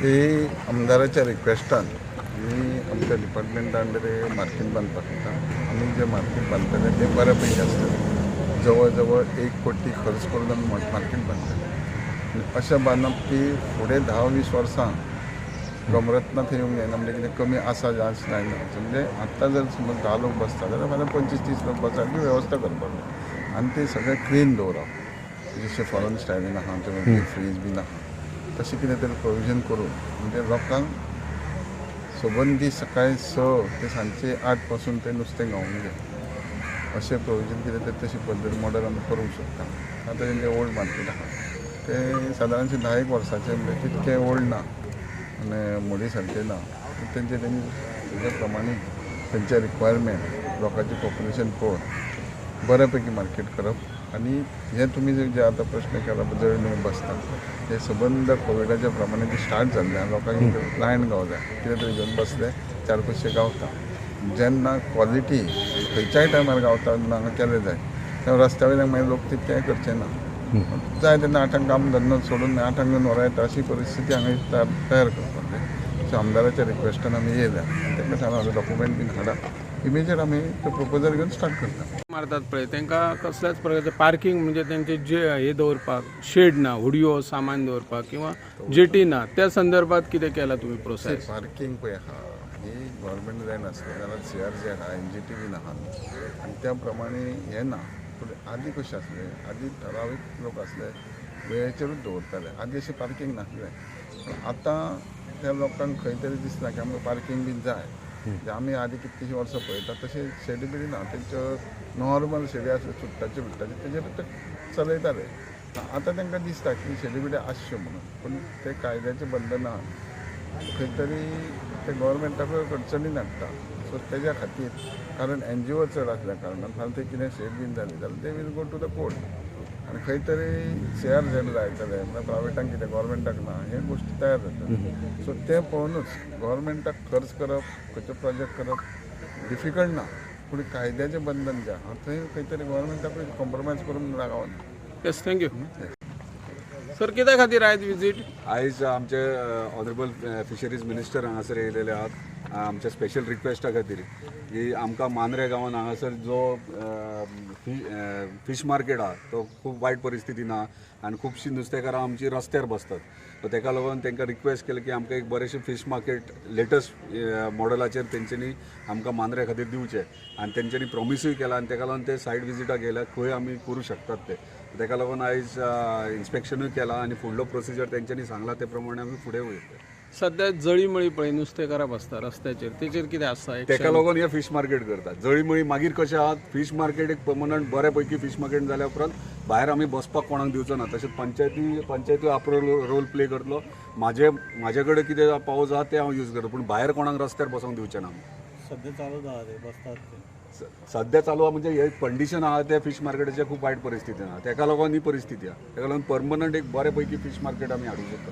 ते आमदाराच्या रिक्वेस्टान आमी आमच्या डिपार्टमेंटा अंडर मार्केट बांदपाक येता. आमी जे मार्केट बांदतले ते बऱ्यापैकी आसतले. जवळ जवळ 1 कोटी खर्च करून आमी मार्केट बांदतले. अशें बांदप की फुडें 10-20 वर्सां गमरत्ना थंय येवंक जायना. म्हणजे कितें कमी आसा जावंक जायना. म्हणजे आतां जर समज 10 लोक बसता जाल्यार फाल्यां 25-30 लोक बसपाची वेवस्था करपाक जाय आनी ते सगळें क्लीन दवरप. जशें फॉरेन स्टायलीन आहा थंय फ्रीज बीन आहा तशें कितें तरी प्रोविजन करून म्हणजे लोकांक सबंदी सकाळी 6 ते सांजचे 8 पासून ते नुस्तें गावूंक जाय अशें प्रोविजन कितें तरी तशी पद्दत मॉडल आमी करूंक शकता. आतां तेंचें ओल्ड मार्केट आहा ते सादारणशें 10 वर्सांचे म्हणजे तितकें ओल्ड ना आनी मोडी सारकें ना. तेंचे तेजे प्रमाणे तेंचे रिक्वायरमेंट लोकांचें पॉप्युलेशन पळोवन बऱ्यापैकी मार्केट करप आनी हे तुमी जे आतां प्रश्न केला जळमी बसता हे सबंद कोविडाच्या प्रमाणे जे स्टार्ट जाल्ले लोकांक क्लायंट गावो जाय कितें तरी घेवन बसले 4 पयशे गावता. जेन्ना क्वॉलिटी खंयच्याय टायमार गावता हांगा केलें जाय तेन्ना रस्त्या वयल्यान मागीर लोक तितकें हें करचे ना. जाय तेन्ना 8 काम धंदो सोडून 8 घेवन व्हरां येता अशी परिस्थिती हांगा तयार करपाक जाय. सो आमदाराच्या रिक्वेस्टान आमी येयल्या तेंकां सांगला डॉक्युमेंट बीन हाडा इमिजिएट आमी तो प्रपोजल घेवन स्टार्ट करता. मारतात पळय तांकां कसल्याच प्रकारचे पार्किंग म्हणजे तेंचे जे हे दवरपाक शेड ना हुडयो सामान दवरपाक किंवा जेटी ना त्या संदर्भात कितें केला तुम्ही प्रोसेस? पार्किंग पळय आहा ही गव्हर्मेंट लँड आसली जाल्यार CRZ आहा NGT बीन आहा आनी त्या प्रमाणे हें ना. पूण आदीं कशें आसलें आदीं ठरावीक लोक आसले वेळेचेरूच दवरताले. आदीं अशें पार्किंग नासलें. आतां त्या लोकांक खंय तरी दिसता की आमकां पार्किंग बीन जाय. आमी आदीं कितलींशीं वर्सां पळयता तशें शेडी बिडी ना. तेंच्यो नॉर्मल शेडी आसल्यो चुट्टाच्यो बिट्टाच्यो तेजेर ते चलयताले. आतां तांकां दिसता की शेडी बिडी आसच्यो म्हणून पूण ते कायद्याचें बंधन आहा खंय तरी ते गव्हर्मेंटाक अडचणीन हाडटा. सो तेज्या खातीर कारण NGO चड आसल्या कारणान फाल्यां थंय कितें शेड बीन जाली जाल्यार ते will go to the court आनी खंय तरी CRZ जायतले ना प्रायवेटाक कितें गव्हर्मेंटाक ना हे गोश्टी तयार जाता. सो ते पळोवनूच गव्हर्मेंटाक खर्च करप खंयचो प्रोजेक्ट करप डिफिकल्ट ना पूण कायद्याचें बंधन जें आहा थंय खंय तरी गव्हर्मेंटाकूय कॉम्प्रोमायज करून रावना. Yes thank you sir. कित्या खातीर आयज विजीट? आयज आमचे ऑनरेबल फिशरीज मिनिस्टर हांगासर येयलेले आहात आमच्या स्पेशल रिक्वेस्टा खातीर की आमकां मांद्रे गांवांत हांगासर जो फीश मार्केट आहा तो खूब वायट परिस्थितीन आहा आनी खुबशीं नुस्तेकारां आमची रस्त्यार बसतात. सो तेका लागून तांकां रिक्वेस्ट केली की आमकां एक बरेंशें फीश मार्केट लेटस्ट मॉडलाचेर तेंच्यांनी आमकां मांद्रे खातीर दिवचें आनी तेंच्यांनी प्रॉमिसूय केला आनी तेका लागून ते सायट विजिटाक गेल्या खंय आमी करूं शकतात ते. तेका लागून आयज इन्स्पेक्शनूय केला आनी फुडलो प्रोसिजर तेंच्यांनी सांगला ते प्रमाणे आमी फुडें वयतले. सध्या जळीमळी पळय नुस्तेकारां बसता रस्त्याचेर तेचेर कितें आसा? तेका लागून हे फीश मार्केट करतात. जळीमळी मागीर कशें आहा फीश मार्केट एक पर्मनंट बऱ्या पैकी फीश मार्केट जाल्या उपरांत भायर आमी बसपाक कोणाक दिवचो ना. तशेंच पंचायती आपलो रोल प्ले करतलो. म्हाजे कडेन कितें पावस आहा ते हांव यूज करता पूण भायर कोणाक रस्त्यार बसोंक दिवचें ना. सध्या चालू आहा ते बसतात ते सध्या चालू आहा म्हणजे हे कंडिशन आहा ते फीश मार्केटाचे खूब वायट परिस्थितीन आहा. तेका लागून ही परिस्थिती आहा. तेका लागून पर्मनंट एक बऱ्या पैकी फीश मार्केट आमी हाडूंक शकता.